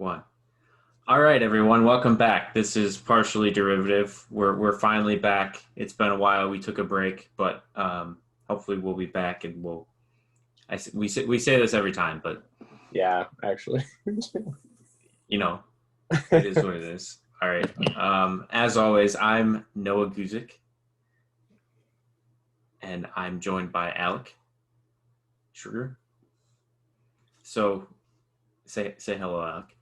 One. All right, everyone, welcome back. This is Partially Derivative. We're finally back. It's been a while. We took a break, but hopefully we'll be back, and we say this every time, but Yeah, actually. you know it is what it is. All right. As always, I'm Noah Guzik, and I'm joined by Alec Sugar. So say hello, Alec.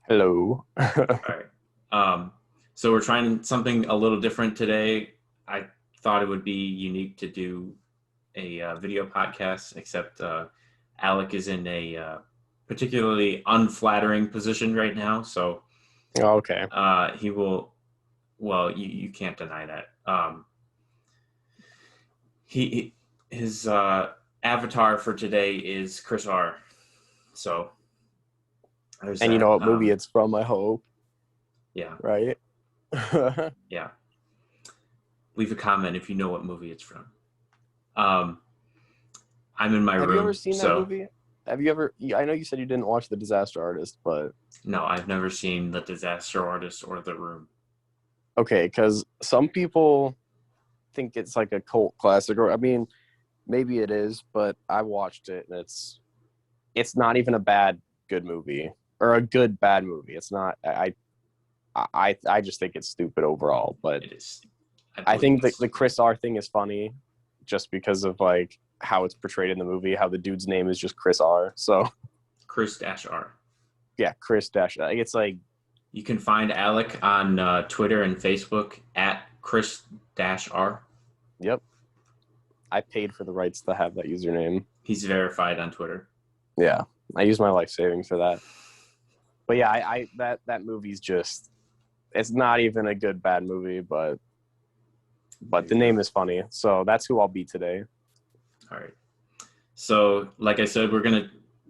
Hello. All right. So we're trying something a little different today. I thought it would be unique to do a video podcast, except Alec is in a particularly unflattering position right now. So Okay. he will, well, you can't deny that. His avatar for today is Chris R. So there's And you that. know what movie it's from, I hope, Yeah. right? Yeah. Leave a comment if you know what movie it's from. I'm in my Have room. you ever seen that so movie? Have you ever? I know you said you didn't watch The Disaster Artist, but No, I've never seen The Disaster Artist or The Room. okay, because some people think it's like a cult classic, or I mean, maybe it is, but I watched it and it's not even a bad good movie or a good bad movie. It's not. I just think it's stupid overall, but It is. I think the Chris R thing is funny just because of like how it's portrayed in the movie, how the dude's name is just Chris R. So Chris-R. yeah, Chris Dash. It's like You can find Alec on Twitter and Facebook at Chris-R. yep. I paid for the rights to have that username. He's verified on Twitter. Yeah, I use my life savings for that. But yeah, I that movie's just it's not even a good bad movie, but the name is funny. So that's who I'll be today. All right. So, like I said, we're going to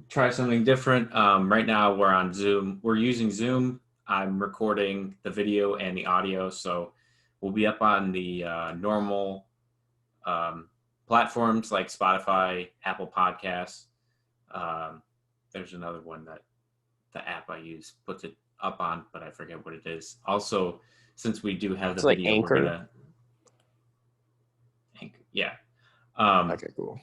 try something different. Right now, we're on Zoom. We're using Zoom. I'm recording the video and the audio. So, we'll be up on the normal platforms like Spotify, Apple Podcasts. There's another one that the app I use puts it up on, but I forget what it is. Also, since we do have It's the like video, Anchor. we're gonna yeah. Okay, cool.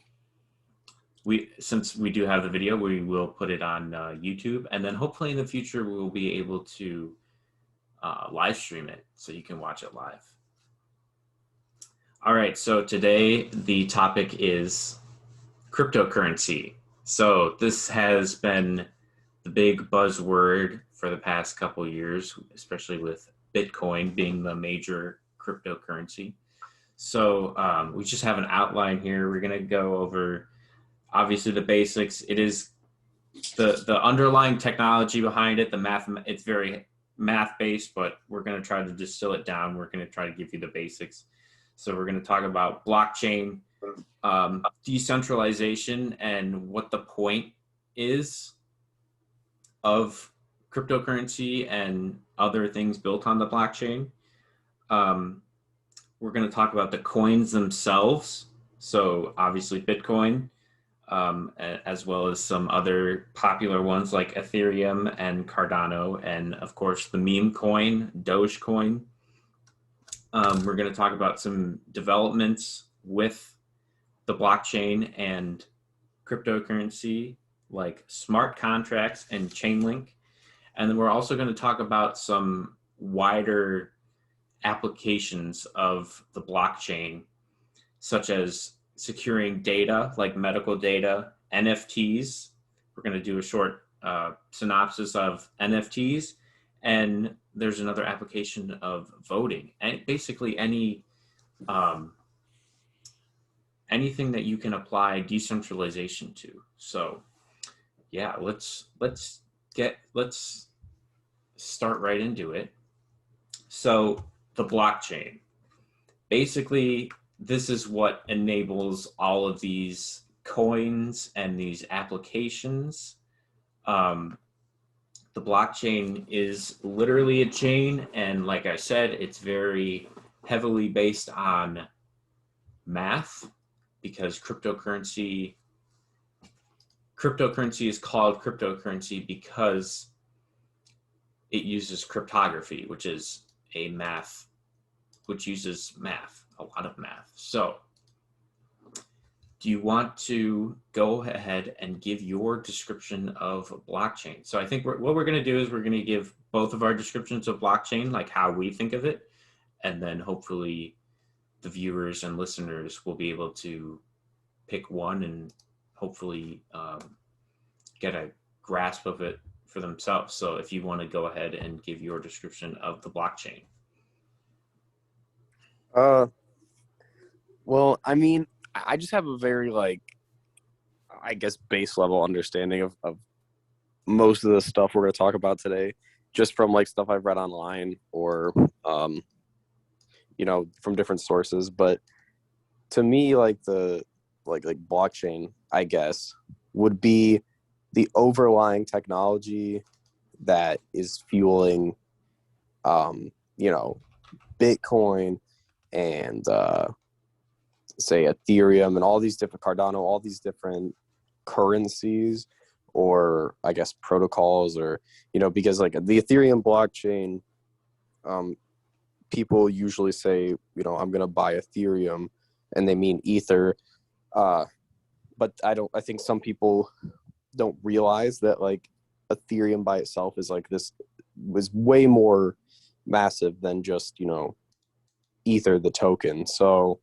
Since we do have the video, we will put it on YouTube, and then hopefully in the future we will be able to live stream it so you can watch it live. All right, so today the topic is cryptocurrency. So this has been the big buzzword for the past couple years, especially with Bitcoin being the major cryptocurrency. So we just have an outline here. We're going to go over obviously the basics. It is the underlying technology behind it, the math. It's very math based, but we're going to try to distill it down. We're going to try to give you the basics. So we're going to talk about blockchain, decentralization, and what the point is of cryptocurrency and other things built on the blockchain. We're going to talk about the coins themselves. So obviously Bitcoin, as well as some other popular ones like Ethereum and Cardano, and of course the meme coin, Dogecoin. We're going to talk about some developments with the blockchain and cryptocurrency, like smart contracts and Chainlink. And then we're also going to talk about some wider applications of the blockchain, such as securing data like medical data, NFTs. We're going to do a short synopsis of NFTs. And there's another application of voting, and basically anything that you can apply decentralization to. So yeah, let's start right into it. So the blockchain, basically, this is what enables all of these coins and these applications. The blockchain is literally a chain, and like I said, it's very heavily based on math, because cryptocurrency is called cryptocurrency because it uses cryptography, which uses math, a lot of math. So do you want to go ahead and give your description of blockchain? So I think what we're going to do is we're going to give both of our descriptions of blockchain, like how we think of it, and then hopefully the viewers and listeners will be able to pick one and hopefully get a grasp of it for themselves. So if you want to go ahead and give your description of the blockchain. Well, I mean, I just have a very like, I guess, base level understanding of most of the stuff we're going to talk about today, just from like stuff I've read online or, from different sources. But to me, like the like blockchain, I guess, would be the overlying technology that is fueling, Bitcoin and say Ethereum and all these different Cardano, all these different currencies or I guess protocols or, because like the Ethereum blockchain, people usually say, I'm going to buy Ethereum and they mean Ether. But I think some people don't realize that like Ethereum by itself is like this was way more massive than just, Ether, the token. So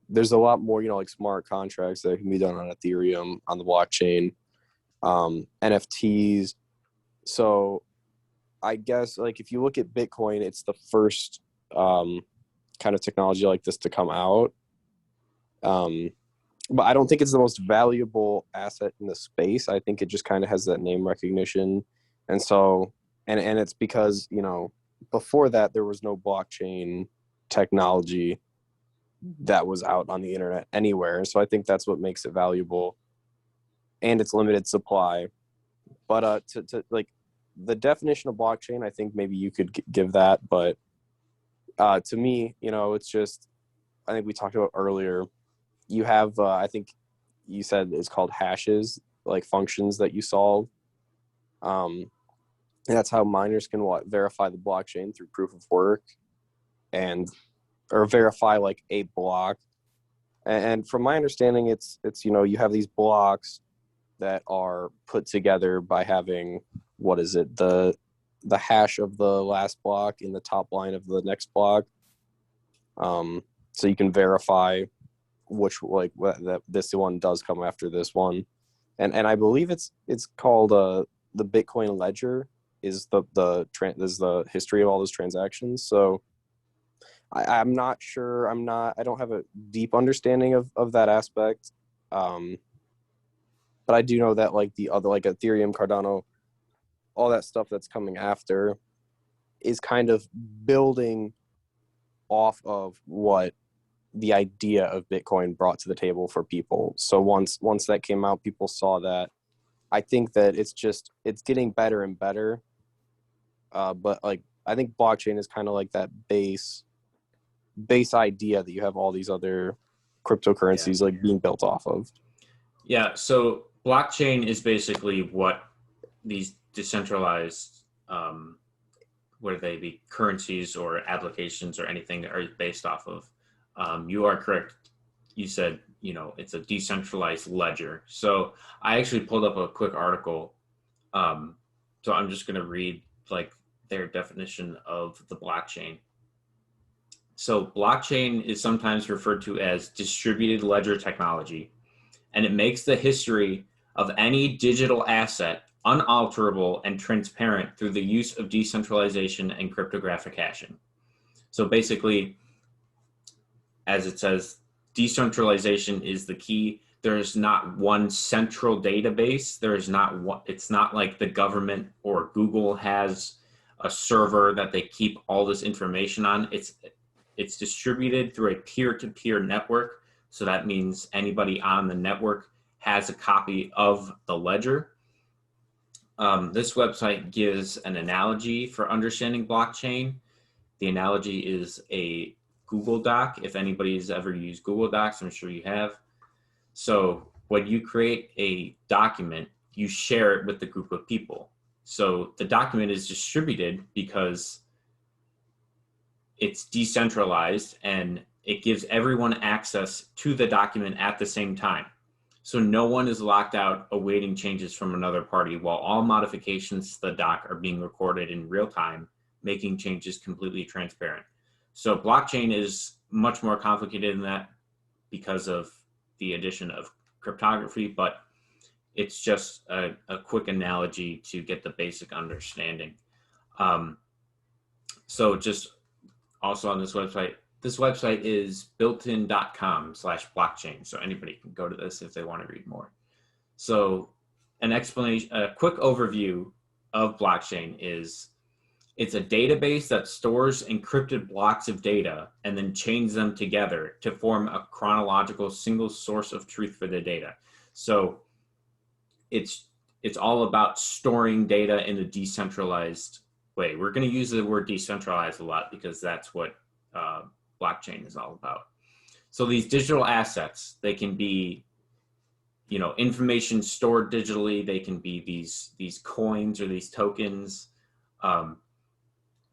there's a lot more, like smart contracts that can be done on Ethereum, on the blockchain, NFTs. So I guess like if you look at Bitcoin, it's the first kind of technology like this to come out. But I don't think it's the most valuable asset in the space. I think it just kind of has that name recognition. And so, and it's because, before that, there was no blockchain technology that was out on the internet anywhere. So I think that's what makes it valuable and its limited supply. But to like the definition of blockchain, I think maybe you could give that. But to me, it's just, I think we talked about earlier, you have, I think you said it's called hashes, like functions that you solve. And that's how miners can verify the blockchain through proof of work or verify like a block. And from my understanding, it's you have these blocks that are put together by having, what is it, the hash of the last block in the top line of the next block. So you can verify which that this one does come after this one, and I believe it's called the Bitcoin ledger is the history of all those transactions. So I'm not sure. I don't have a deep understanding of that aspect. But I do know that like the other, like Ethereum, Cardano, all that stuff that's coming after is kind of building off of what the idea of Bitcoin brought to the table for people. So once that came out, people saw that. I think that it's getting better and better. But like, I think blockchain is kind of like that base idea that you have all these other cryptocurrencies like being built off of. Yeah. So blockchain is basically what these decentralized, whether they be currencies or applications or anything are based off of. You are correct. You said, it's a decentralized ledger. So I actually pulled up a quick article. So I'm just going to read like their definition of the blockchain. So blockchain is sometimes referred to as distributed ledger technology, and it makes the history of any digital asset unalterable and transparent through the use of decentralization and cryptographic hashing. So basically, as it says, decentralization is the key. There is not one central database. There is not one, it's not like the government or Google has a server that they keep all this information on. It's distributed through a peer-to-peer network. So that means anybody on the network has a copy of the ledger. This website gives an analogy for understanding blockchain. The analogy is a Google Doc. If anybody's ever used Google Docs, I'm sure you have. So when you create a document, you share it with the group of people. So the document is distributed because it's decentralized and it gives everyone access to the document at the same time. So no one is locked out awaiting changes from another party, while all modifications to the doc are being recorded in real time, making changes completely transparent. So blockchain is much more complicated than that because of the addition of cryptography, but it's just a quick analogy to get the basic understanding. So just also on this website is builtin.com/blockchain. So anybody can go to this if they want to read more. So a quick overview of blockchain is it's a database that stores encrypted blocks of data and then chains them together to form a chronological single source of truth for the data. So it's all about storing data in a decentralized way. We're going to use the word decentralized a lot because that's what blockchain is all about. So these digital assets, they can be, information stored digitally. They can be these coins or these tokens.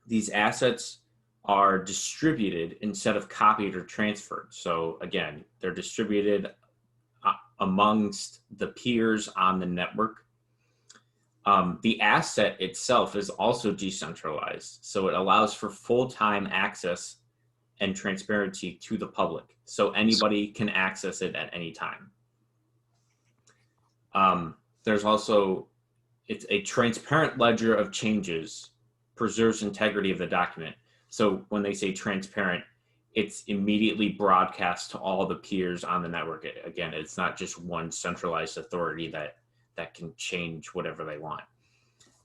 These assets are distributed instead of copied or transferred. So again, they're distributed amongst the peers on the network. The asset itself is also decentralized, so it allows for full-time access and transparency to the public. So anybody can access it at any time. There's also, it's a transparent ledger of changes, preserves integrity of the document. So when they say transparent, it's immediately broadcast to all the peers on the network. Again, it's not just one centralized authority that can change whatever they want.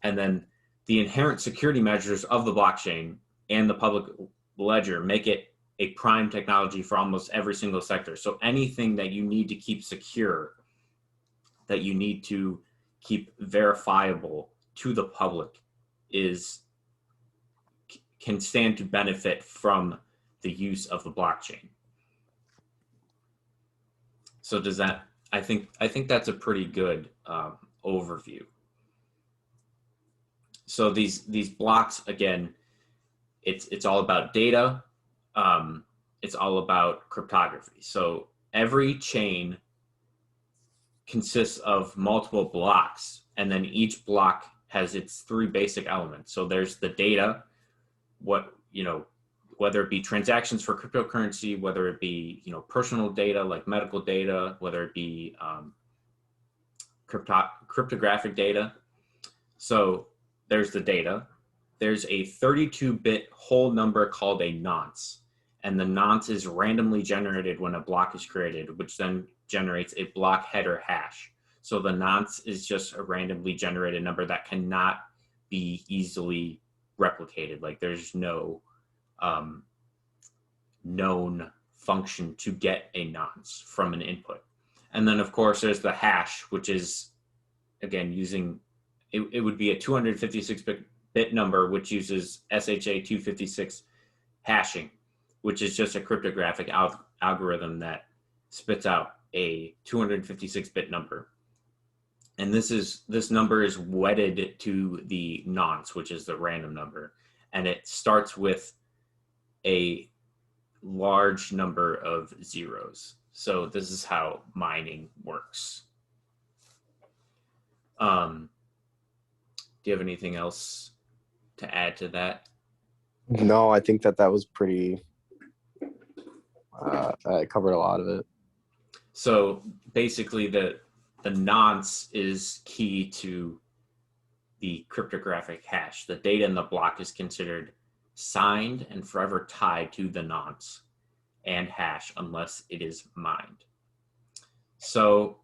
And then the inherent security measures of the blockchain and the public ledger make it a prime technology for almost every single sector. So anything that you need to keep secure, that you need to keep verifiable to the public, can stand to benefit from the use of the blockchain. So does that, I think that's a pretty good overview. So these blocks, again, it's all about data. It's all about cryptography. So every chain consists of multiple blocks, and then each block has its three basic elements. So there's the data, whether it be transactions for cryptocurrency, whether it be personal data like medical data, whether it be cryptographic data. So there's the data. There's a 32-bit whole number called a nonce, and the nonce is randomly generated when a block is created, which then generates a block header hash. So the nonce is just a randomly generated number that cannot be easily replicated. Like there's no known function to get a nonce from an input. And then of course there's the hash, which is again using, it would be a 256-bit number, which uses SHA-256 hashing, which is just a cryptographic algorithm that spits out a 256-bit number. And this number is wedded to the nonce, which is the random number. And it starts with a large number of zeros. So this is how mining works. Do you have anything else to add to that? No, I think that was pretty, I covered a lot of it. So basically the nonce is key to the cryptographic hash. The data in the block is considered signed and forever tied to the nonce and hash unless it is mined. So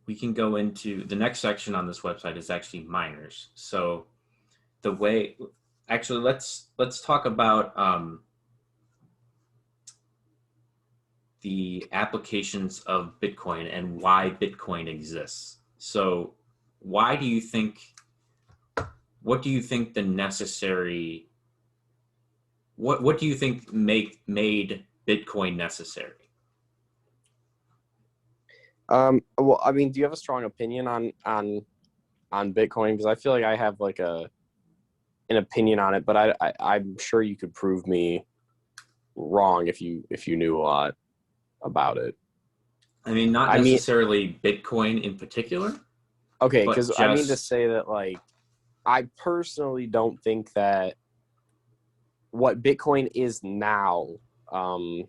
we can go into the next section on this website is actually miners. So the way, actually let's talk about the applications of Bitcoin and why Bitcoin exists. So what do you think what do you think made Bitcoin necessary? Well, I mean, do you have a strong opinion on on Bitcoin because I feel like I have like an opinion on it, but I'm sure you could prove me wrong if you knew a lot about it. I mean, not I mean, necessarily Bitcoin in particular, okay, but because I mean to just say that like I personally don't think that what Bitcoin is now, um,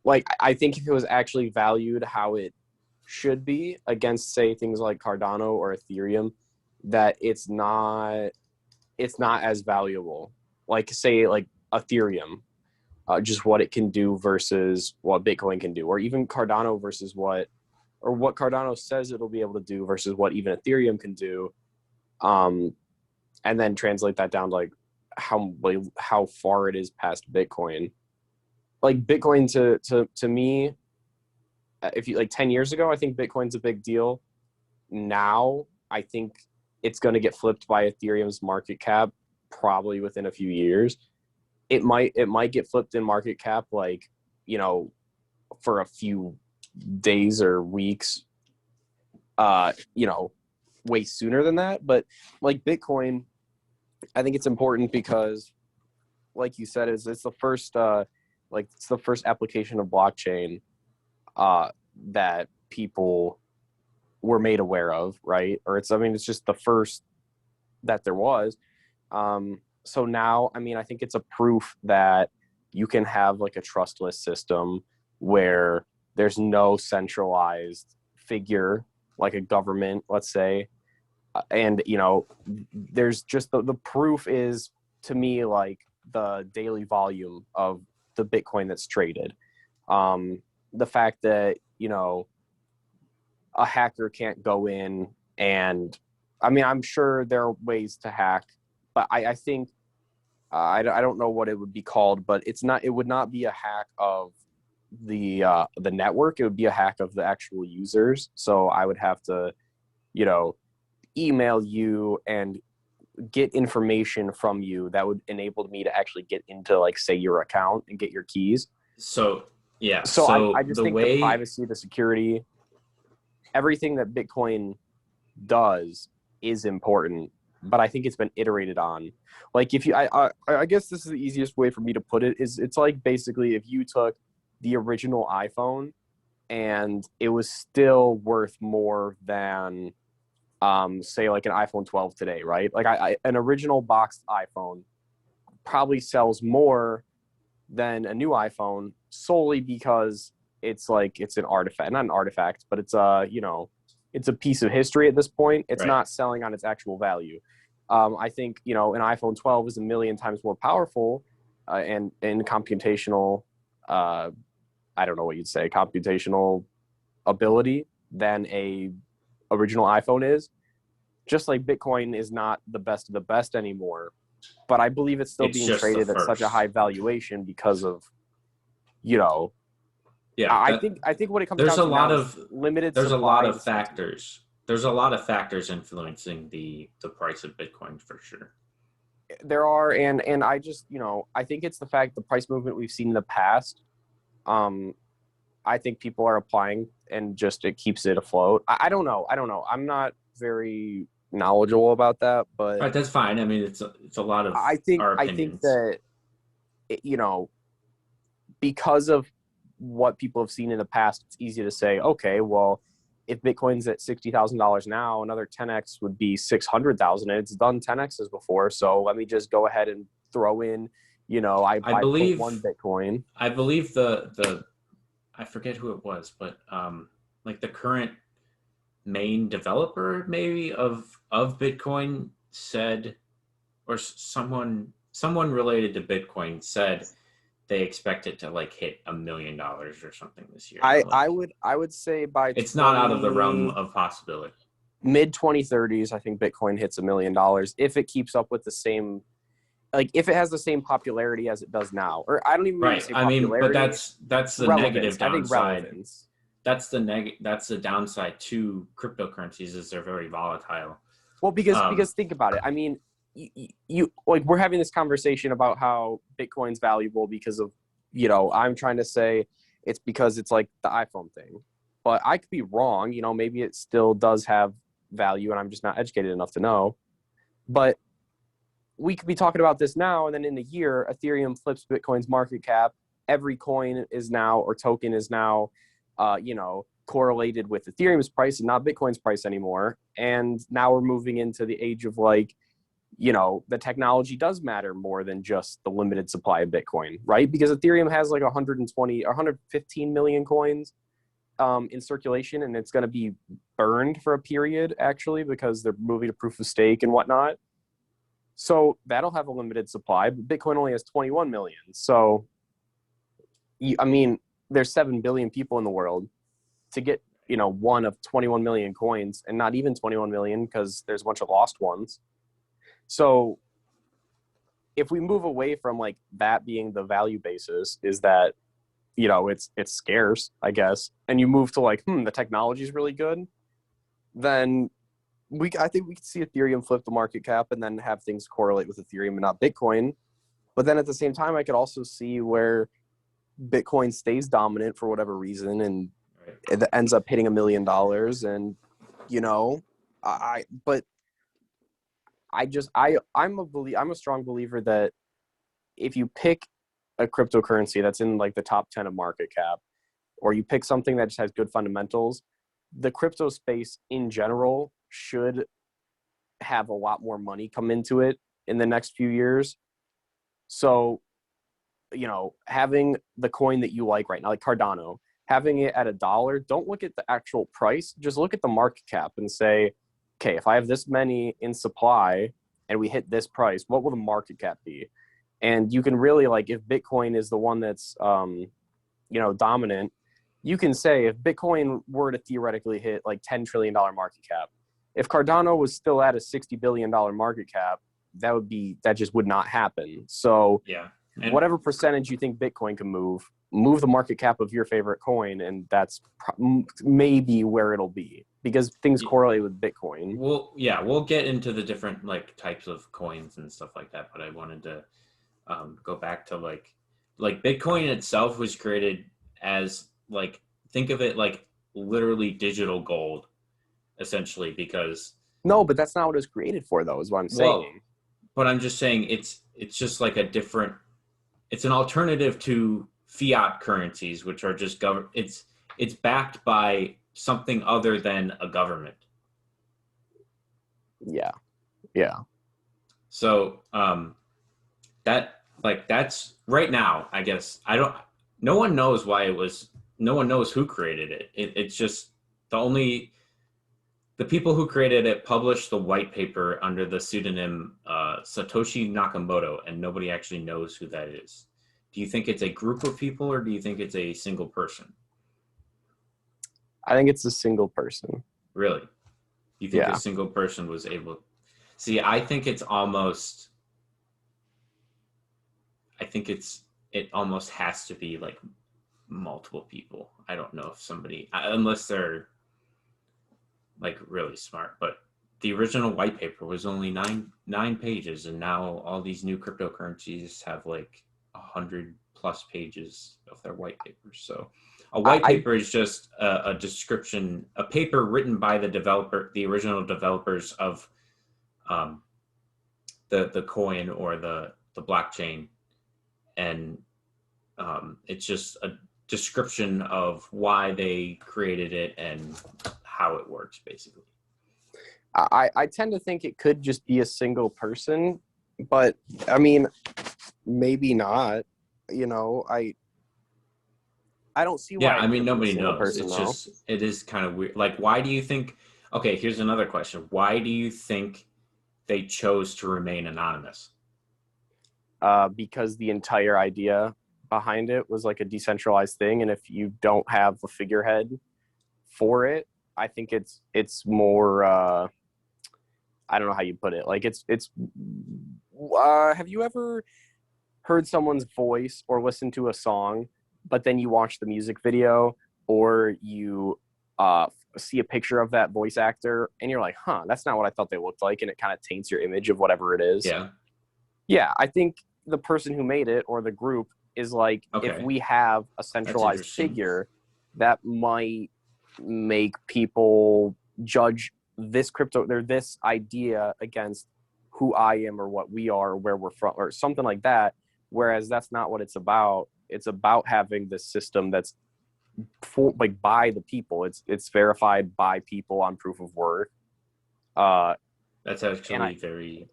like I think if it was actually valued how it should be against say things like Cardano or Ethereum, that it's not as valuable. Like say like Ethereum, just what it can do versus what Bitcoin can do, or even Cardano versus what Cardano says it'll be able to do versus what even Ethereum can do, and then translate that down to like how far it is past Bitcoin. Like Bitcoin to me, if you like 10 years ago, I think Bitcoin's a big deal. Now, I think it's going to get flipped by Ethereum's market cap probably within a few years. It might get flipped in market cap like, you know, for a few days or weeks, you know, way sooner than that. But like Bitcoin, I think it's important because like you said, it's the first like it's the first application of blockchain that people were made aware of, right? Or it's I mean it's just the first that there was. So now, I mean, I think it's a proof that you can have like a trustless system where there's no centralized figure like a government, let's say, and you know, there's just the proof is to me like the daily volume of the Bitcoin that's traded. The fact that you know a hacker can't go in and I mean I'm sure there are ways to hack, but I think I don't know what it would be called, but it would not be a hack of the network. It would be a hack of the actual users. So I would have to, you know, email you and get information from you that would enable me to actually get into like say your account and get your keys. so yeah. So I So just the think the way privacy, the security, everything that Bitcoin does is important, but I think it's been iterated on. Like if you, I guess this is the easiest way for me to put it is it's like basically if you took the original iPhone and it was still worth more than, say like an iPhone 12 today, right? Like an original boxed iPhone probably sells more than a new iPhone solely because it's like it's an artifact, not an artifact, but it's a you know it's a piece of history at this point. It's right. not selling on its actual value. I think you know an iPhone 12 is a million times more powerful and computational. I don't know what you'd say computational ability than a original iPhone is. Just like Bitcoin is not the best of the best anymore, but I believe it's still It's being just the traded at such a first. high valuation because of you know Yeah, that I think what it comes there's down a to lot now is of limited there's a supply lot and of sentiment. factors. There's a lot of factors influencing the price of Bitcoin for sure. There are and I just you know I think it's the fact the price movement we've seen in the past. Um, I think people are applying and just it keeps it afloat. I don't know. I don't know. I'm not very knowledgeable about that, but Right, that's fine. I mean, it's a lot of our I think opinions. that you know because of what people have seen in the past, it's easy to say, okay, well, if Bitcoin's at $60,000 now, another 10x would be 600,000. And it's done 10x's before, so let me just go ahead and throw in, you know, I I put one believe Bitcoin. I believe the I forget who it was, but like the current main developer maybe of Bitcoin said, or someone related to Bitcoin said they expect it to like hit $1 million or something this year. And I'm like, I would say by it's not out of the realm 20 of possibility. mid 2030s, I think Bitcoin hits $1 million if it keeps up with the same like if it has the same popularity as it does now. Or I don't even mean to Right. say I mean, but popularity, that's the relevance. negative I think downside. relevance. That's the downside to cryptocurrencies is they're very volatile. Well, Um, because think about it. I mean, you like we're having this conversation about how Bitcoin's valuable because of you know I'm trying to say it's because it's like the iPhone thing, but I could be wrong. You know, maybe it still does have value, and I'm just not educated enough to know. But we could be talking about this now, and then in a year, Ethereum flips Bitcoin's market cap. Every coin is now, or token is now, correlated with Ethereum's price and not Bitcoin's price anymore. And now we're moving into the age of like, the technology does matter more than just the limited supply of Bitcoin, right? Because Ethereum has like 115 million coins in circulation, and it's going to be burned for a period actually because they're moving to proof of stake and whatnot. So that'll have a limited supply, but Bitcoin only has 21 million. So, there's 7 billion people in the world. To get, one of 21 million coins, and not even 21 million because there's a bunch of lost ones. So if we move away from like that being the value basis, is that, it's scarce, I guess, and you move to like, the technology is really good, then I think we could see Ethereum flip the market cap and then have things correlate with Ethereum and not Bitcoin. But then at the same time, I could also see where Bitcoin stays dominant for whatever reason, and it ends up hitting $1 million. And, I'm a strong believer that if you pick a cryptocurrency that's in like the top 10 of market cap, or you pick something that just has good fundamentals, the crypto space in general should have a lot more money come into it in the next few years. So, having the coin that you like right now, like Cardano, having it at $1, don't look at the actual price, just look at the market cap and say, okay, if I have this many in supply and we hit this price, what will the market cap be? And you can really, like, if Bitcoin is the one that's, dominant, you can say if Bitcoin were to theoretically hit like $10 trillion market cap, if Cardano was still at a $60 billion market cap, that just would not happen. So Yeah. Whatever percentage you think Bitcoin can move the market cap of your favorite coin, and that's maybe where it'll be because things correlate with Bitcoin. We'll get into the different like types of coins and stuff like that. But I wanted to go back to like Bitcoin itself was created as like, think of it like literally digital gold, essentially, because no, but that's not what it was created for, though, is what I'm saying. But I'm just saying it's just like it's an alternative to fiat currencies, which are just it's backed by something other than a government. Yeah. So that's right now, I guess. No one knows why no one knows who created it. It's just the people who created it published the white paper under the pseudonym Satoshi Nakamoto, and nobody actually knows who that is. Do you think it's a group of people, or do you think it's a single person? I think it's a single person. Really? You think a single person was able? See, I think it almost has to be like multiple people. I don't know if somebody, unless they're like really smart, but the original white paper was only nine pages, and now all these new cryptocurrencies have like 100+ pages of their white papers. So a white paper is just a description, a paper written by the original developers of the coin or the blockchain, and it's just a description of why they created it and how it works, basically. I tend to think it could just be a single person, but I mean, maybe not. I don't see why. Yeah, I mean, nobody knows. It is kind of weird. Like, why do you think? Okay, here's another question. Why do you think they chose to remain anonymous? Because the entire idea behind it was like a decentralized thing, and if you don't have a figurehead for it, I think it's more. I don't know how you put it. Like it's. Have you ever heard someone's voice or listened to a song, but then you watch the music video, or you see a picture of that voice actor, and you're like, "Huh, that's not what I thought they looked like," and it kind of taints your image of whatever it is. Yeah. I think the person who made it or the group is like, if we have a centralized figure, that might make people judge this crypto, they're this idea against who I am or what we are or where we're from or something like that. Whereas that's not what it's about. It's about having this system that's like by the people. It's verified by people on proof of work. That's actually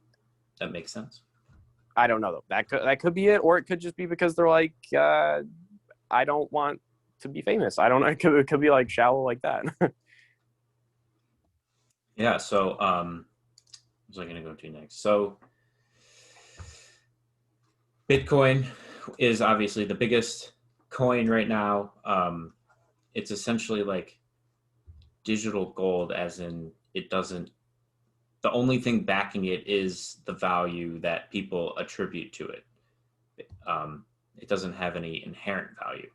that makes sense. I don't know though. That could be it, or it could just be because they're like, I don't want to be famous. I don't know. It could be like shallow like that. Yeah. So, what was I going to go to next? So, Bitcoin is obviously the biggest coin right now. It's essentially like digital gold, as in it doesn't. The only thing backing it is the value that people attribute to it. It doesn't have any inherent value.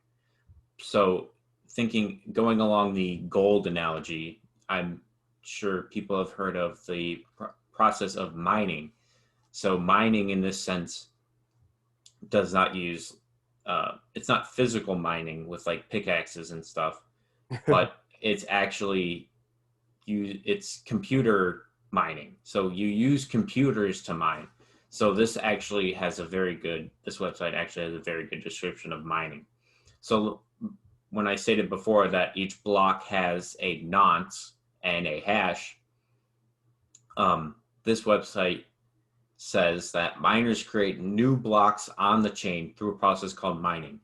So, going along the gold analogy, I'm sure people have heard of the process of mining. So, mining in this sense does not use, it's not physical mining with like pickaxes and stuff, but it's actually it's computer mining. So you use computers to mine. So this actually has this website actually has a very good description of mining. So when I stated before that each block has a nonce and a hash, this website says that miners create new blocks on the chain through a process called mining.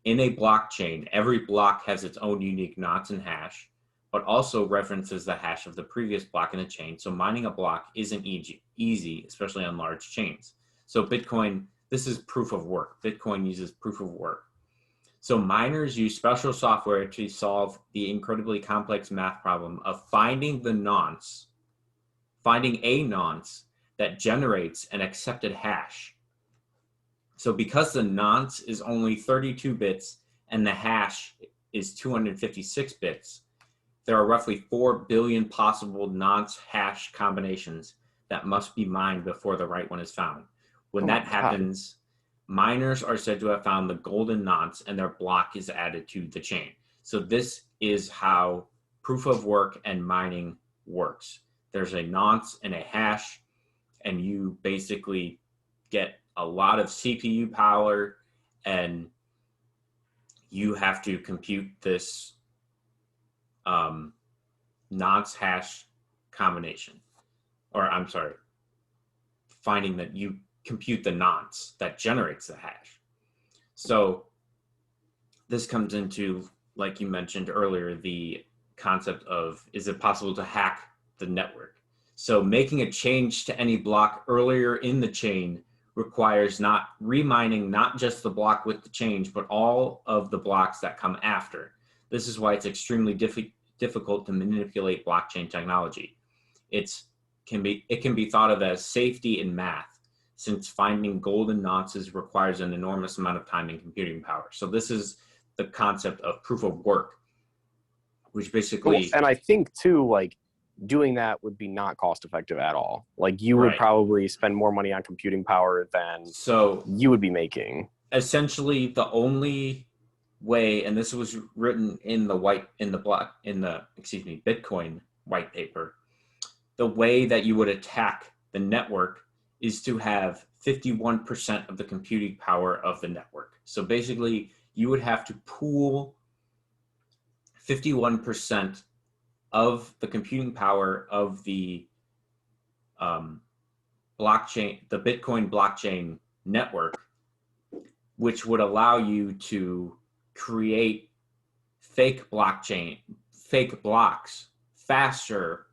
In a blockchain, every block has its own unique nonce and hash, but also references the hash of the previous block in the chain. So mining a block isn't easy, especially on large chains. So Bitcoin, this is proof of work. Bitcoin uses proof of work. So miners use special software to solve the incredibly complex math problem of finding a nonce that generates an accepted hash. So because the nonce is only 32 bits and the hash is 256 bits, there are roughly 4 billion possible nonce hash combinations that must be mined before the right one is found. When that happens, miners are said to have found the golden nonce and their block is added to the chain. So this is how proof of work and mining works. There's a nonce and a hash, and you basically get a lot of CPU power, and you have to compute this nonce hash combination. Or I'm sorry, finding that you compute the nonce that generates the hash. So this comes into, like you mentioned earlier, the concept of, is it possible to hack the network? So making a change to any block earlier in the chain requires not remining not just the block with the change, but all of the blocks that come after. This is why it's extremely difficult to manipulate blockchain technology. It can be thought of as safety in math, since finding golden nonces requires an enormous amount of time and computing power. So this is the concept of proof of work, which basically... And I think too, like, doing that would be not cost effective at all. Like, you would probably spend more money on computing power than you would be making. Essentially, the only way, and this was written in the Bitcoin white paper, the way that you would attack the network is to have 51% of the computing power of the network. So basically, you would have to pool 51% of the computing power of the blockchain, the Bitcoin blockchain network, which would allow you to create fake blocks faster.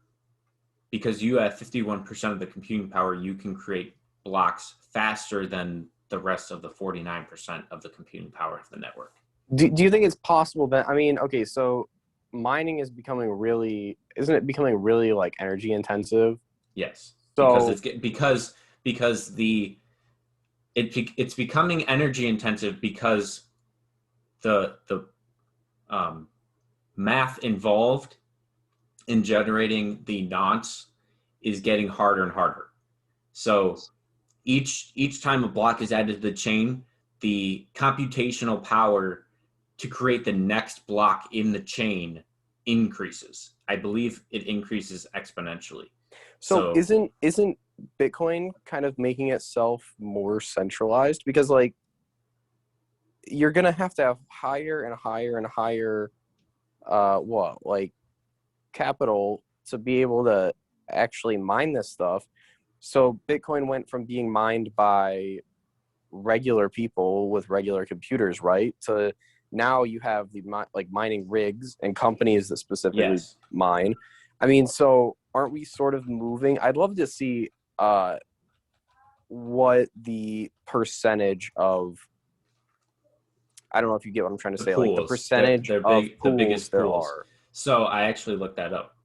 Because you have 51% of the computing power, you can create blocks faster than the rest of the 49% of the computing power of the network. Do you think it's possible that, I mean, okay, so mining is isn't it becoming really like energy intensive? Yes. So because it's becoming energy intensive because the math involved in generating the nonce is getting harder and harder. So each time a block is added to the chain, the computational power to create the next block in the chain increases I believe it increases exponentially. So So isn't Bitcoin kind of making itself more centralized? Because like you're gonna have to have higher and higher and higher what like capital to be able to actually mine this stuff. So Bitcoin went from being mined by regular people with regular computers, right? To now you have the like mining rigs and companies that specifically yes. mine. I mean, so aren't we sort of moving? I'd love to see what the percentage of, I don't know if you get what I'm trying to The say, like the pools, they're percentage they're of big, the pools biggest there pools. are. So I actually looked that up.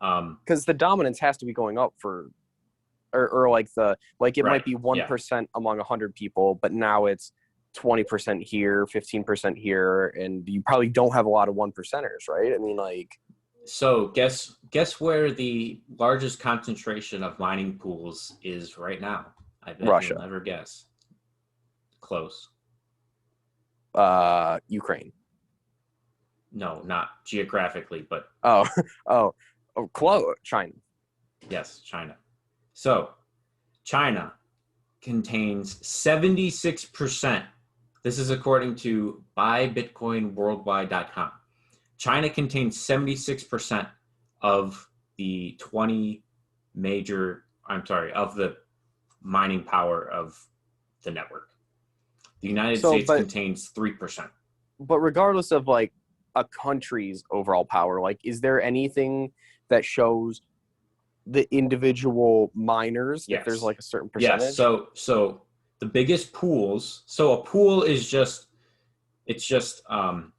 Because the dominance has to be going up for, or like the, like it Right. might be Yeah. 1% among 100 people, but now it's 20% here, 15% here, and you probably don't have a lot of 1%ers, right? I mean, like, So guess where the largest concentration of mining pools is right now? I bet you'll Russia, never guess. Close. Ukraine. No, not geographically, but Oh, oh, oh, China. yes, China. So China contains 76%. This is according to buybitcoinworldwide.com. China contains 76% of the 20 major, of the mining power of the network. The United So, States contains 3%. but regardless of like a country's overall power, like, is there anything that shows the individual miners if there's Yes. like a certain Yes. percentage? So the biggest pools, so a pool is just, it's just, hold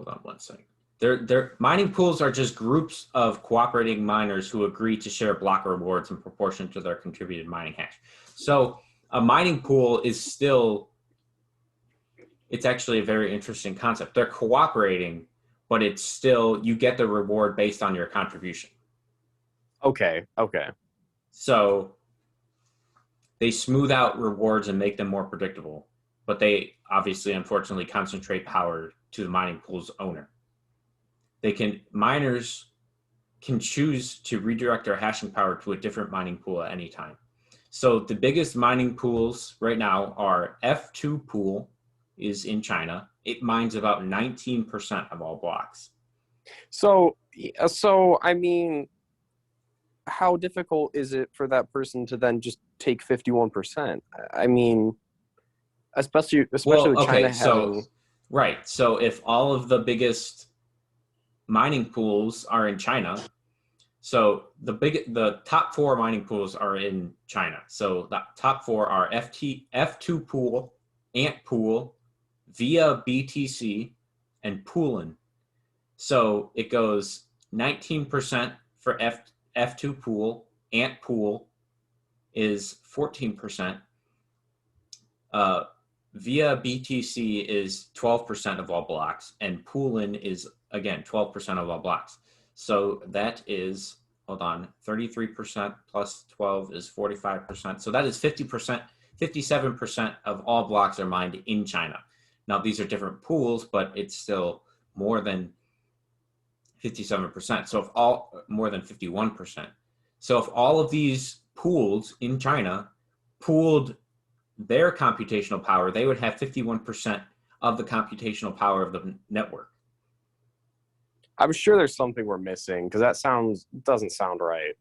on one second. They're mining pools are just groups of cooperating miners who agree to share block rewards in proportion to their contributed mining hash. So a mining pool is still, it's actually a very interesting concept. They're cooperating, but it's still, you get the reward based on your contribution. Okay. So they smooth out rewards and make them more predictable, but they obviously, unfortunately, concentrate power to the mining pool's owner. Miners can choose to redirect their hashing power to a different mining pool at any time. So the biggest mining pools right now are F2 pool is in China. It mines about 19% of all blocks. So I mean, how difficult is it for that person to then just take 51%? I mean, especially Well, with China okay, so having. right. So if all of the biggest mining pools are in China, so the top four mining pools are in China. So the top four are F2 pool, Ant pool, Via BTC, and Poolin. So it goes 19% for F2 pool, Ant pool is 14%. Via BTC is 12% of all blocks, and Poolin is again 12% of all blocks. So that is, hold on, 33% plus 12 is 45%. So that is 50%, 57% of all blocks are mined in China. Now these are different pools, but it's still more than 57%. So if all, more than 51%. So if all of these pools in China pooled their computational power, they would have 51% of the computational power of the network. I'm sure there's something we're missing because that doesn't sound right.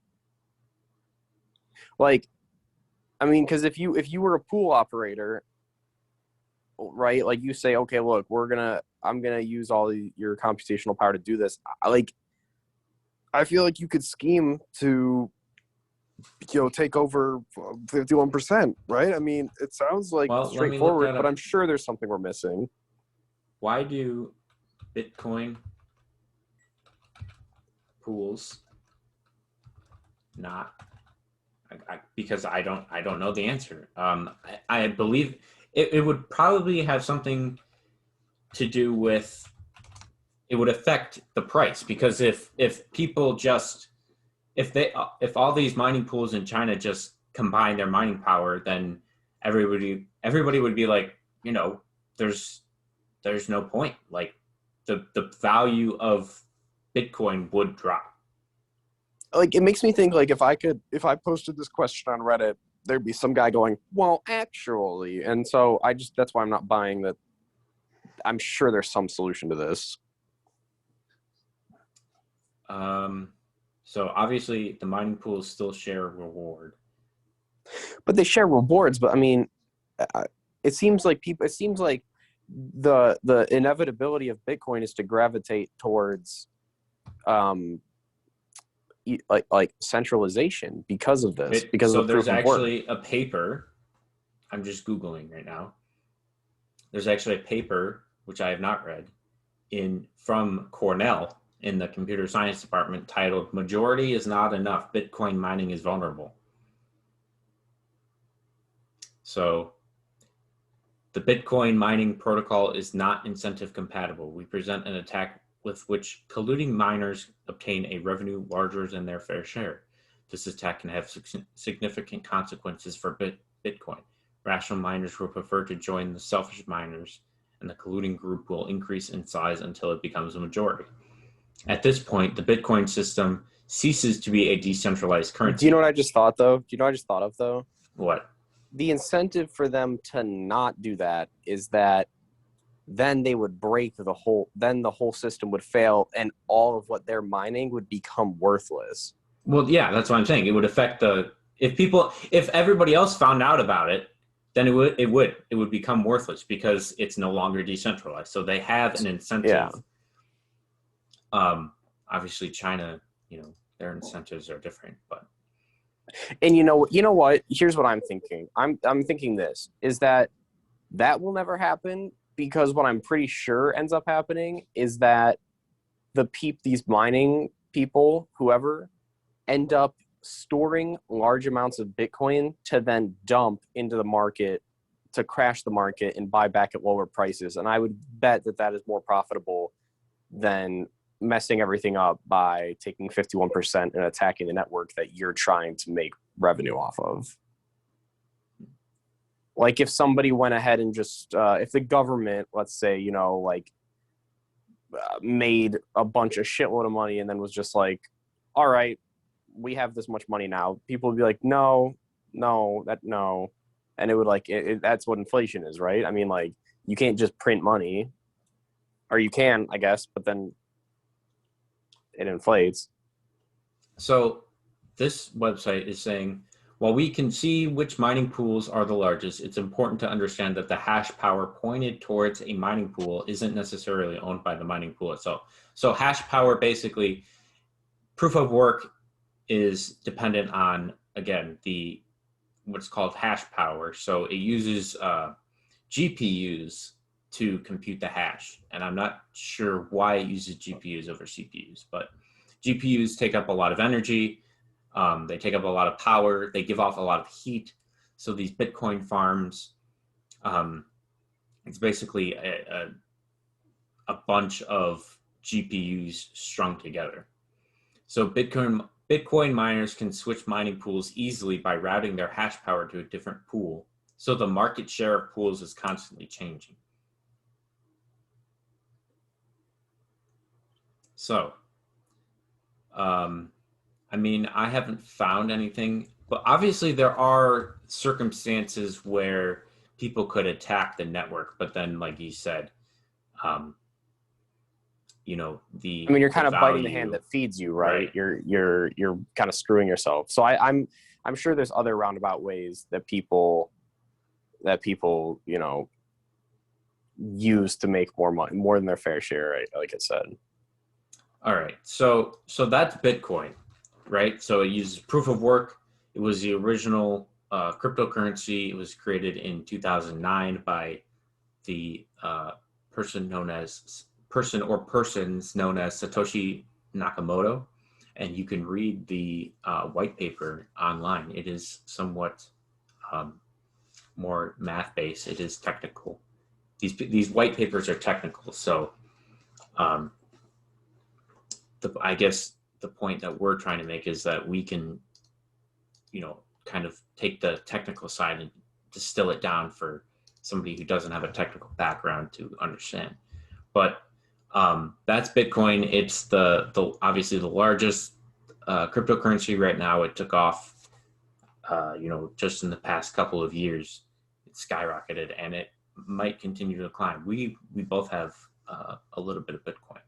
Like, I mean, because if you were a pool operator, right? Like you say, okay, look, I'm gonna use all your computational power to do this. I feel like you could scheme to, take over 51%, right? I mean, it sounds like Well, let me look straightforward, that but up. I'm sure there's something we're missing. Why do Bitcoin pools not? Because I don't know the answer. I believe it would probably have something to do with, it would affect the price, because if people just, if all these mining pools in China just combine their mining power, then everybody would be like, there's no point. Like, the value of Bitcoin would drop. Like, it makes me think, like, if I posted this question on Reddit, there'd be some guy going, well, actually. And so that's why I'm not buying that. I'm sure there's some solution to this. So obviously the mining pools still share reward. But they share rewards. But I mean, it seems like the inevitability of Bitcoin is to gravitate towards like centralization because of this, because so of the proof there's of work. actually a paper, I'm just Googling right now. There's actually a paper, which I have not read, from Cornell in the computer science department titled "Majority is Not Enough, Bitcoin Mining is Vulnerable." So the Bitcoin mining protocol is not incentive compatible. We present an attack with which colluding miners obtain a revenue larger than their fair share. This attack can have significant consequences for Bitcoin. Rational miners will prefer to join the selfish miners, and the colluding group will increase in size until it becomes a majority. At this point, the Bitcoin system ceases to be a decentralized currency. Do you know what I just thought, though? Do you know what I just thought of, though? What? The incentive for them to not do that is that then they would then the whole system would fail, and all of what they're mining would become worthless. Well, yeah, that's what I'm saying. It would affect if everybody else found out about it, then it would become worthless because it's no longer decentralized. So they have an incentive. Yeah. Obviously China, their incentives are different, but. And you know what? Here's what I'm thinking. I'm thinking this is that will never happen, because what I'm pretty sure ends up happening is that these mining people, whoever, end up storing large amounts of Bitcoin to then dump into the market to crash the market and buy back at lower prices. And I would bet that is more profitable than messing everything up by taking 51% and attacking the network that you're trying to make revenue off of. Like, if somebody went ahead and just, if the government, let's say, made a bunch of shitload of money and then was just like, all right, we have this much money now, people would be like, no. And it would that's what inflation is, right? I mean, like, you can't just print money, or you can, I guess, but then it inflates. So this website is saying, while we can see which mining pools are the largest, it's important to understand that the hash power pointed towards a mining pool isn't necessarily owned by the mining pool itself. So hash power, basically, proof of work is dependent on, again, what's called hash power. So it uses GPUs to compute the hash. And I'm not sure why it uses GPUs over CPUs, but GPUs take up a lot of energy. They take up a lot of power. They give off a lot of heat. So these Bitcoin farms, it's basically a bunch of GPUs strung together. So Bitcoin miners can switch mining pools easily by routing their hash power to a different pool. So the market share of pools is constantly changing. So, I mean, I haven't found anything, but obviously there are circumstances where people could attack the network, but then, like you said, you're kind of biting the hand that feeds you, right? You're kind of screwing yourself. So I'm sure there's other roundabout ways that people use to make more money, more than their fair share, right? Like I said. All right, so that's Bitcoin, right? So it uses proof of work. It was the original cryptocurrency. It was created in 2009 by the persons known as Satoshi Nakamoto, and you can read the white paper online. It is somewhat more math-based. It is technical. These white papers are technical, so I guess the point that we're trying to make is that we can, kind of take the technical side and distill it down for somebody who doesn't have a technical background to understand. But That's Bitcoin. It's the obviously the largest cryptocurrency right now. It took off, just in the past couple of years. It skyrocketed, and it might continue to climb. We both have a little bit of Bitcoin.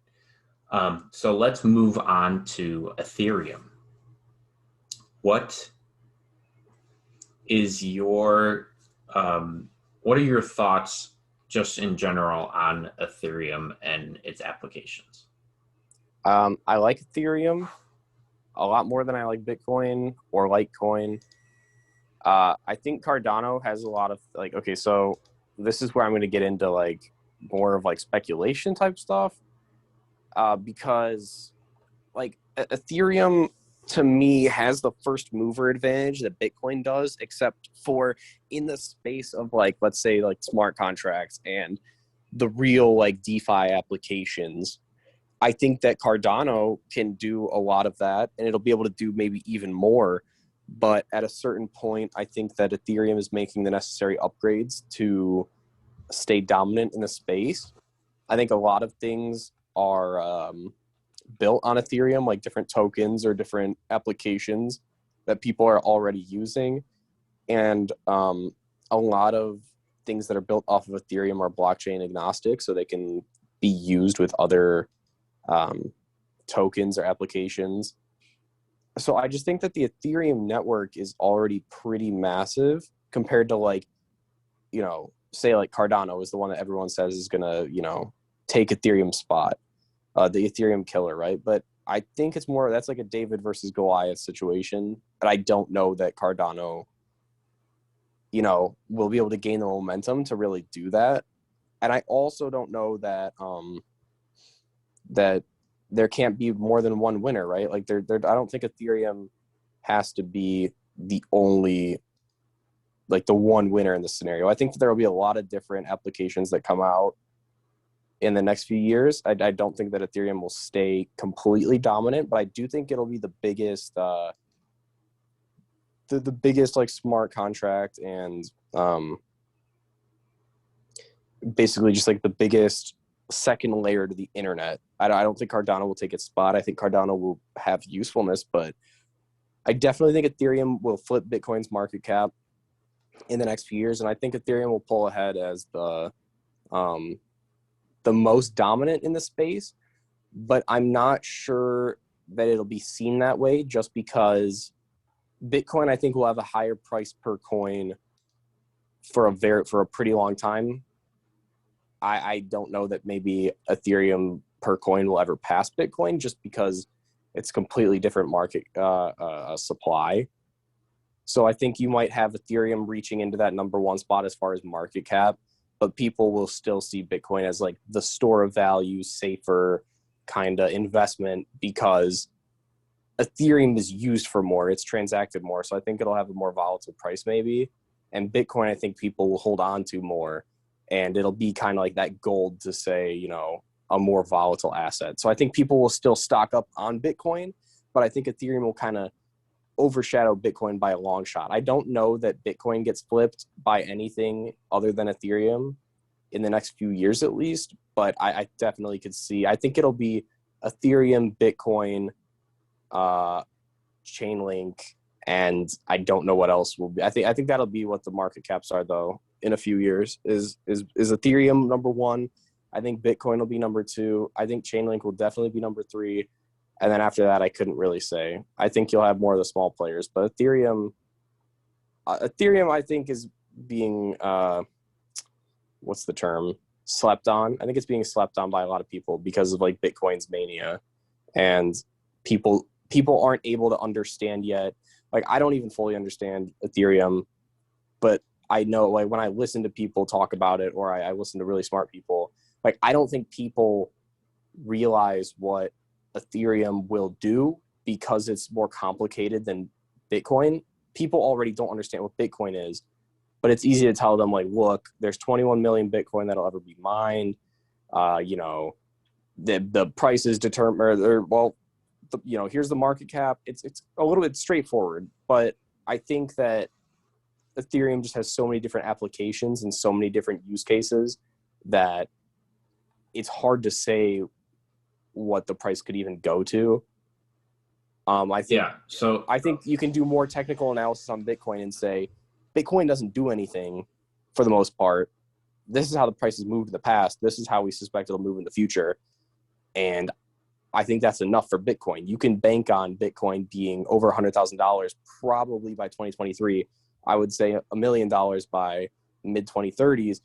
So let's move on to Ethereum. What is your what are your thoughts just in general on Ethereum and its applications? I like Ethereum a lot more than I like Bitcoin or Litecoin. I think Cardano has a lot of like, okay, so this is where I'm going to get into like more of like speculation type stuff, because like Ethereum to me has the first mover advantage that Bitcoin does, except for in the space of like, let's say like smart contracts and the real like DeFi applications. I think that Cardano can do a lot of that, and it'll be able to do maybe even more. But at a certain point, I think that Ethereum is making the necessary upgrades to stay dominant in the space. I think a lot of things are built on Ethereum, like different tokens or different applications that people are already using. And a lot of things that are built off of Ethereum are blockchain agnostic, so they can be used with other tokens or applications. So I just think that the Ethereum network is already pretty massive compared to like, say like Cardano is the one that everyone says is going to, take Ethereum's spot, the Ethereum killer, right? But I think it's more, that's like a David versus Goliath situation. And I don't know that Cardano, will be able to gain the momentum to really do that. And I also don't know that, that there can't be more than one winner, right? Like I don't think Ethereum has to be the only, like the one winner in this scenario. I think that there will be a lot of different applications that come out in the next few years. I don't think that Ethereum will stay completely dominant, but I do think it'll be the biggest, the biggest like smart contract and basically just like the biggest second layer to the internet. I don't think Cardano will take its spot. I think Cardano will have usefulness, but I definitely think Ethereum will flip Bitcoin's market cap in the next few years, and I think Ethereum will pull ahead as the most dominant in the space. But I'm not sure that it'll be seen that way, just because Bitcoin, I think, will have a higher price per coin for a pretty long time. I don't know that maybe Ethereum per coin will ever pass Bitcoin, just because it's completely different market supply. So I think you might have Ethereum reaching into that number one spot as far as market cap, but people will still see Bitcoin as like the store of value, safer kind of investment, because Ethereum is used for more, it's transacted more. So I think it'll have a more volatile price maybe. And Bitcoin, I think people will hold on to more, and it'll be kind of like that gold to say, a more volatile asset. So I think people will still stock up on Bitcoin, but I think Ethereum will kind of overshadow Bitcoin by a long shot. I don't know that Bitcoin gets flipped by anything other than Ethereum in the next few years at least, but I definitely could see, I think it'll be Ethereum, Bitcoin, Chainlink, and I don't know what else will be. I think that'll be what the market caps are though in a few years. Is Ethereum number one? I think Bitcoin will be number two. I think Chainlink will definitely be number three. And then after that, I couldn't really say. I think you'll have more of the small players, but Ethereum, I think is being, what's the term? Slept on. I think it's being slept on by a lot of people because of like Bitcoin's mania, and people aren't able to understand yet. Like I don't even fully understand Ethereum, but I know like when I listen to people talk about it, or I listen to really smart people, like I don't think people realize what Ethereum will do because it's more complicated than Bitcoin. People already don't understand what Bitcoin is, but it's easy to tell them like, look, there's 21 million Bitcoin that'll ever be mined. The price is determined, here's the market cap. It's a little bit straightforward, but I think that Ethereum just has so many different applications and so many different use cases that it's hard to say what the price could even go to. Yeah. So I think you can do more technical analysis on Bitcoin and say Bitcoin doesn't do anything for the most part. This is how the price has moved in the past. This is how we suspect it'll move in the future. And I think that's enough for Bitcoin. You can bank on Bitcoin being over $100,000 probably by 2023. I would say $1 million by mid 2030s.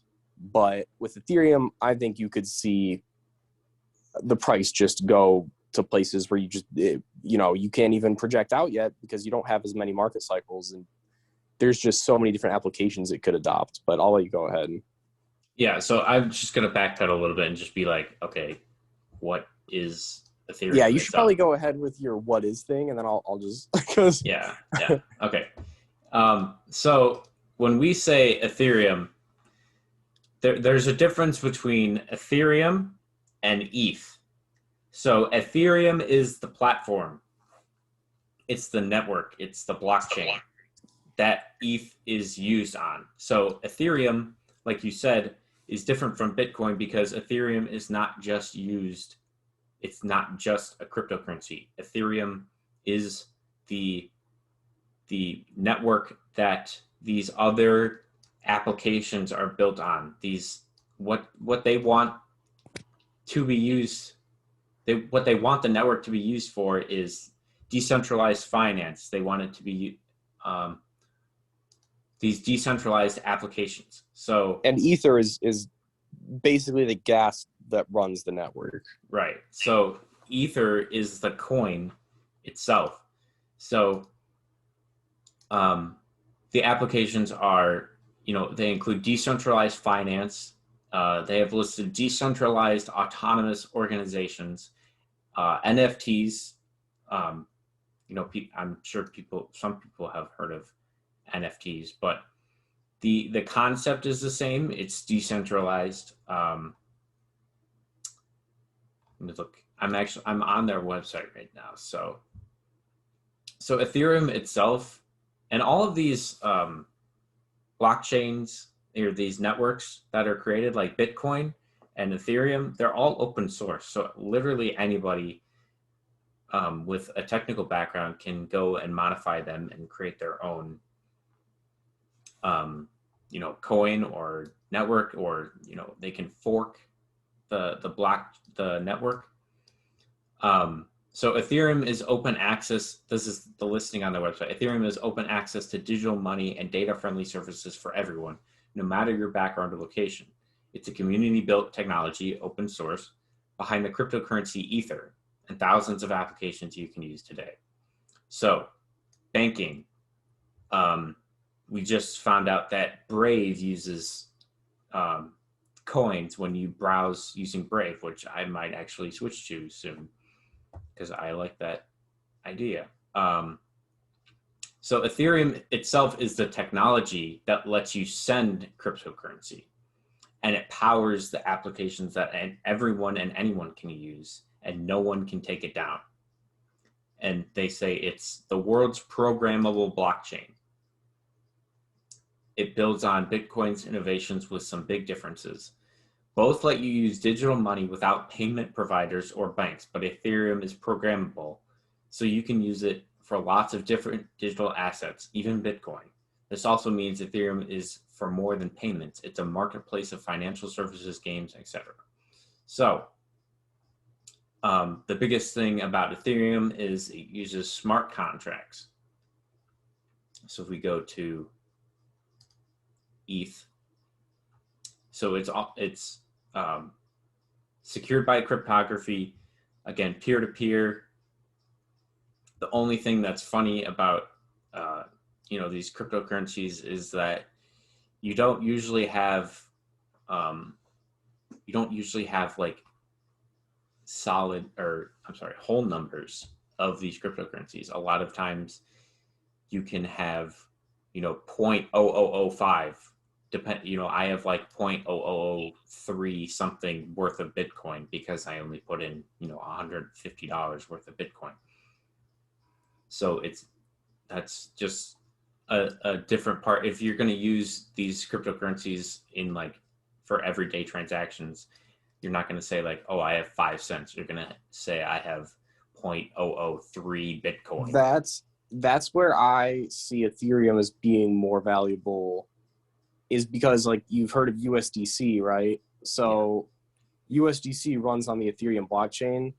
But with Ethereum, I think you could see the price just go to places where you can't even project out yet because you don't have as many market cycles, and there's just so many different applications it could adopt. But I'll let you go ahead. yeah, so I'm just gonna backpedal a little bit and just be like, okay, what is Ethereum? Yeah, you should probably go ahead with your what is thing, and then I'll just because yeah, okay. So when we say Ethereum, there's a difference between Ethereum and ETH. So Ethereum is the platform, it's the network, it's the blockchain that ETH is used on. So Ethereum, like you said, is different from Bitcoin because Ethereum is not just used, it's not just a cryptocurrency. Ethereum is the network that these other applications are built on. These what they want to be used, what they want the network to be used for is decentralized finance. They want it to be these decentralized applications. So and Ether is basically the gas that runs the network. right. So Ether is the coin itself. So the applications are, they include decentralized finance. They have listed decentralized autonomous organizations, NFTs. I'm sure some people have heard of NFTs, but the concept is the same. It's decentralized. Let me look. I'm on their website right now. So Ethereum itself and all of these blockchains or these networks that are created like Bitcoin and Ethereum, they're all open source. So literally anybody with a technical background can go and modify them and create their own coin or network, or they can fork the network. So Ethereum is open access. This is the listing on their website. Ethereum is open access to digital money and data-friendly services for everyone, no matter your background or location. It's a community-built technology, open source, behind the cryptocurrency Ether and thousands of applications you can use today. So, banking. We just found out that Brave uses coins when you browse using Brave, which I might actually switch to soon, because I like that idea. So Ethereum itself is the technology that lets you send cryptocurrency, and it powers the applications that everyone and anyone can use, and no one can take it down. And they say it's the world's programmable blockchain. It builds on Bitcoin's innovations with some big differences. Both let you use digital money without payment providers or banks, but Ethereum is programmable, so you can use it for lots of different digital assets, even Bitcoin. This also means Ethereum is for more than payments. It's a marketplace of financial services, games, etc. So the biggest thing about Ethereum is it uses smart contracts. So if we go to ETH, so it's secured by cryptography, again, peer-to-peer. The only thing that's funny about these cryptocurrencies is that you don't usually have like whole numbers of these cryptocurrencies. A lot of times you can have 0.0005. I have like 0.0003 something worth of Bitcoin because I only put in $150 worth of Bitcoin. So that's just a different part. If you're going to use these cryptocurrencies in for everyday transactions, You're not going to say like, oh, I have 5 cents. You're going to say I have 0.003 Bitcoin. That's where I see Ethereum as being more valuable, is because like you've heard of USDC, right? So USDC runs on the Ethereum blockchain.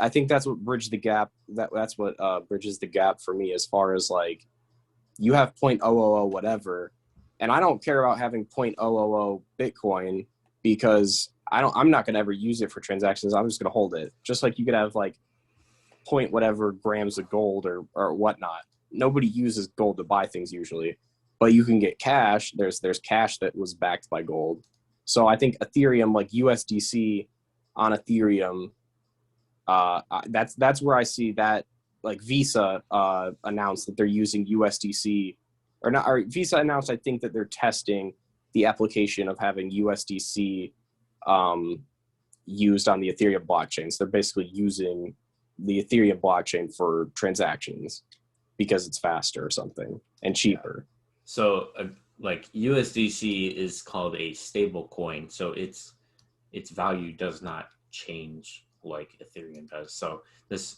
I think that's what bridges the gap. That's what bridges the gap for me, as far as like you have 0.000 whatever, and I don't care about having 0.000 Bitcoin, because I'm not going to ever use it for transactions. I'm just going to hold it. Just like you could have like point whatever grams of gold or whatnot. Nobody uses gold to buy things usually, but you can get cash. There's cash that was backed by gold. So I think Ethereum, like USDC on Ethereum, that's where I see that. Like Visa announced that they're using USDC, or not. Or Visa announced, I think, that they're testing the application of having USDC used on the Ethereum blockchain. So they're basically using the Ethereum blockchain for transactions because it's faster or something and cheaper. So like USDC is called a stable coin, so its value does not change like Ethereum does. So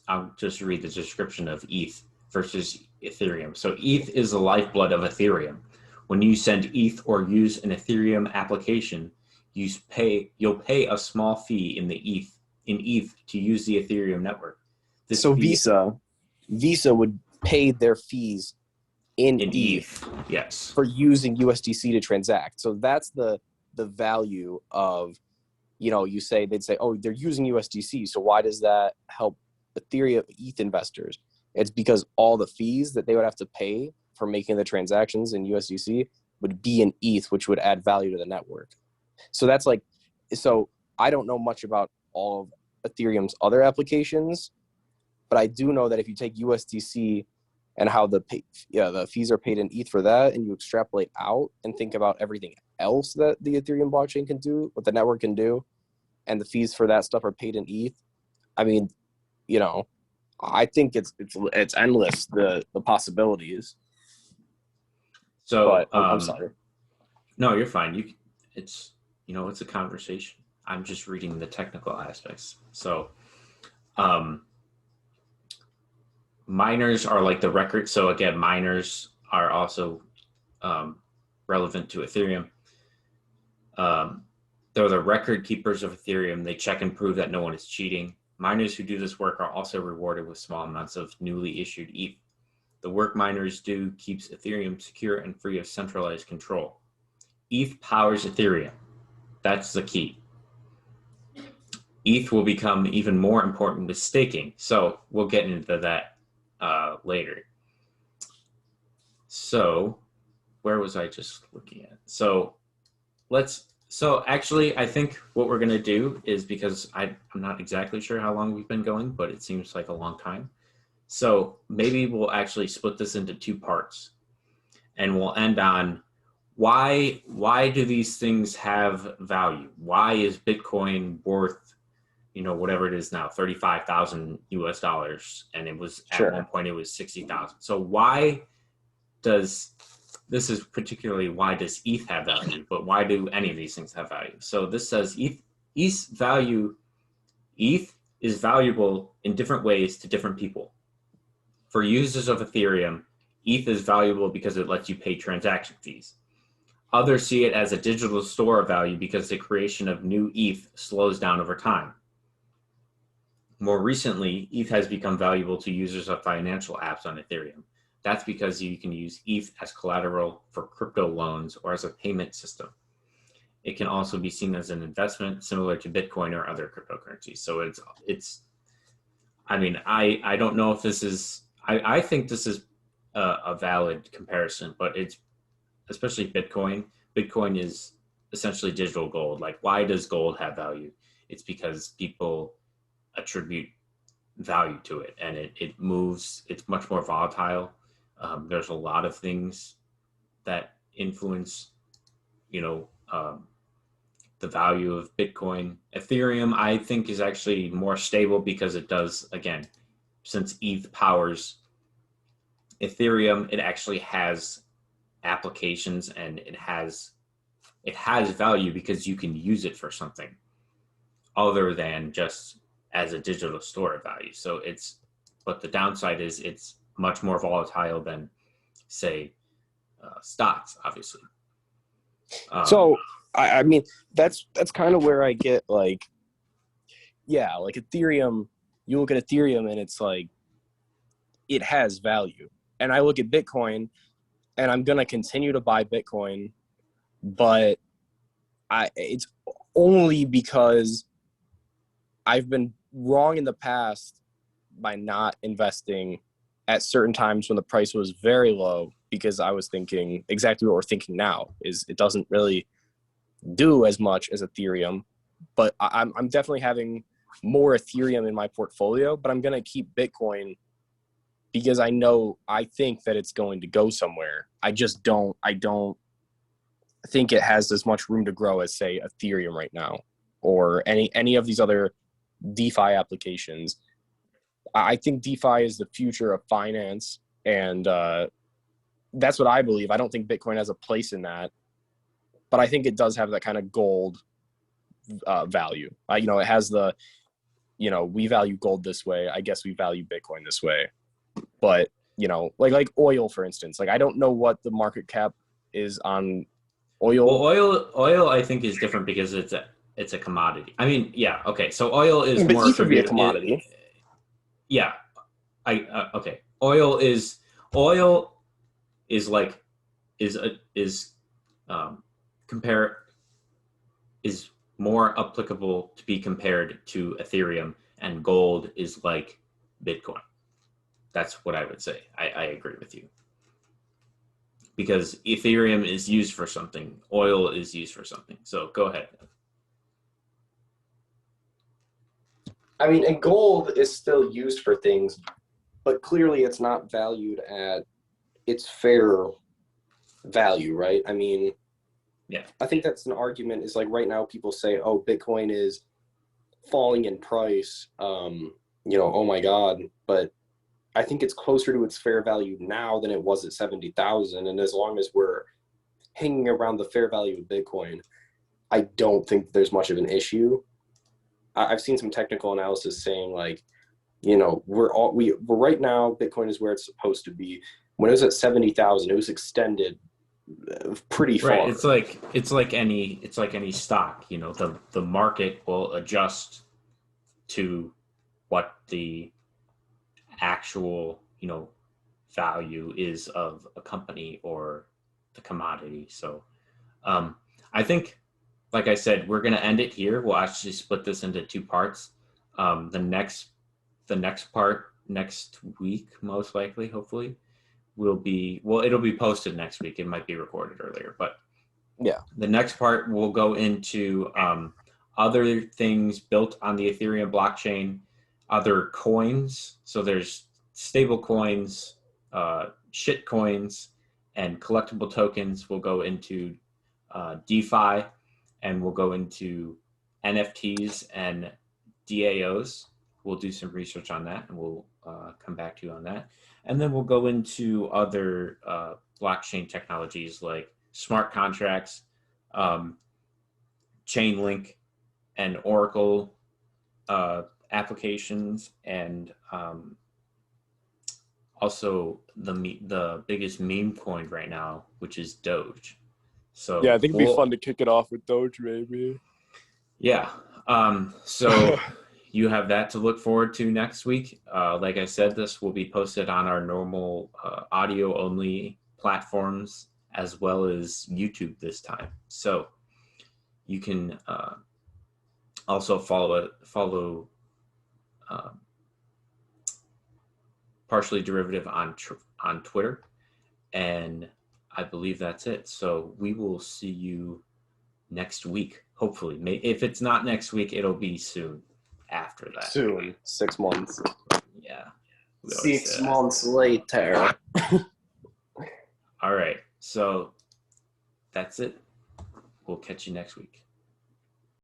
I'll just read the description of ETH versus Ethereum. So ETH is the lifeblood of Ethereum. When you send ETH or use an Ethereum application, you'll pay a small fee in ETH to use the Ethereum network. So Visa would pay their fees in ETH, yes, for using USDC to transact. So that's the value of, they'd say, oh, they're using USDC, so why does that help Ethereum ETH investors? It's because all the fees that they would have to pay for making the transactions in USDC would be in ETH, which would add value to the network. So that's like, so I don't know much about all of Ethereum's other applications, but I do know that if you take USDC and how the fees are paid in ETH for that, and you extrapolate out and think about everything else that the Ethereum blockchain can do, what the network can do, and the fees for that stuff are paid in ETH. I mean, I think it's endless, the possibilities. So, but I'm sorry. No, you're fine. It's a conversation. I'm just reading the technical aspects. So, miners are like the record. So again, miners are also relevant to Ethereum. They're the record keepers of Ethereum. They check and prove that no one is cheating. Miners who do this work are also rewarded with small amounts of newly issued ETH. The work miners do keeps Ethereum secure and free of centralized control. ETH powers Ethereum. That's the key. ETH will become even more important with staking. So we'll get into that later. So where was I just looking at? So actually, I think what we're going to do is, because I'm not exactly sure how long we've been going, but it seems like a long time. So maybe we'll actually split this into two parts, and we'll end on why do these things have value? Why is Bitcoin worth, whatever it is now, $35,000 US, and it was at one point it was 60,000. So why does ETH have value? But why do any of these things have value? So this says ETH is valuable in different ways to different people. For users of Ethereum, ETH is valuable because it lets you pay transaction fees. Others see it as a digital store of value because the creation of new ETH slows down over time. More recently, ETH has become valuable to users of financial apps on Ethereum. That's because you can use ETH as collateral for crypto loans or as a payment system. It can also be seen as an investment similar to Bitcoin or other cryptocurrencies. So I don't know if this is, I think this is a valid comparison, but it's, especially Bitcoin. Bitcoin is essentially digital gold. Like, why does gold have value? It's because people attribute value to it, and it moves. It's much more volatile. There's a lot of things that influence, the value of Bitcoin. Ethereum, I think, is actually more stable because it does, again, since ETH powers Ethereum, it actually has applications, and it has value because you can use it for something. other than just as a digital store of value. So but the downside is it's much more volatile than, say, stocks, obviously. So I mean that's kind of where I get like, yeah, like Ethereum. You look at Ethereum and it's like it has value, and I look at Bitcoin and I'm gonna continue to buy Bitcoin, but it's only because I've been wrong in the past by not investing at certain times when the price was very low, because I was thinking exactly what we're thinking now, is it doesn't really do as much as Ethereum, but I'm definitely having more Ethereum in my portfolio, but I'm going to keep Bitcoin because I think that it's going to go somewhere. I don't think it has as much room to grow as, say, Ethereum right now, or any of these other DeFi applications. I think DeFi is the future of finance, and that's what I believe. I don't think Bitcoin has a place in that, but I think it does have that kind of gold value. It has the, we value gold this way. I guess we value Bitcoin this way. But, like oil, for instance. Like, I don't know what the market cap is on oil. Well, oil, I think is different because it's a commodity. I mean, yeah, okay. So oil is But more ETH would be a commodity. Yeah, okay. Oil is like compare is more applicable to be compared to Ethereum, and gold is like Bitcoin. That's what I would say. I agree with you. Because Ethereum is used for something, oil is used for something. So go ahead. I mean, and gold is still used for things, but clearly it's not valued at its fair value, right? I mean, yeah, I think that's an argument. Is like right now people say, oh, Bitcoin is falling in price. Oh my God. But I think it's closer to its fair value now than it was at 70,000. And as long as we're hanging around the fair value of Bitcoin, I don't think there's much of an issue. I've seen some technical analysis saying like, we're right now, Bitcoin is where it's supposed to be. When it was at 70,000, it was extended pretty far. Right. It's like any stock. The market will adjust to what the actual value is of a company or the commodity. So I think, like I said, we're going to end it here. We'll actually split this into two parts. The next part next week, most likely, hopefully, it'll be posted next week. It might be recorded earlier, but yeah, the next part will go into other things built on the Ethereum blockchain, other coins. So there's stable coins, shit coins, and collectible tokens. We'll go into DeFi, and we'll go into NFTs and DAOs. We'll do some research on that, and we'll come back to you on that. And then we'll go into other blockchain technologies like smart contracts, Chainlink, and Oracle applications, and also the biggest meme coin right now, which is Doge. So yeah, I think it'd be fun to kick it off with Doge, maybe. Yeah. So you have that to look forward to next week. Like I said, this will be posted on our normal audio only platforms as well as YouTube this time. So you can also follow Partially Derivative on Twitter, and I believe that's it. So we will see you next week, hopefully. If it's not next week, it'll be soon after that. Soon, 6 months. Yeah. 6 months later. All right. So that's it. We'll catch you next week.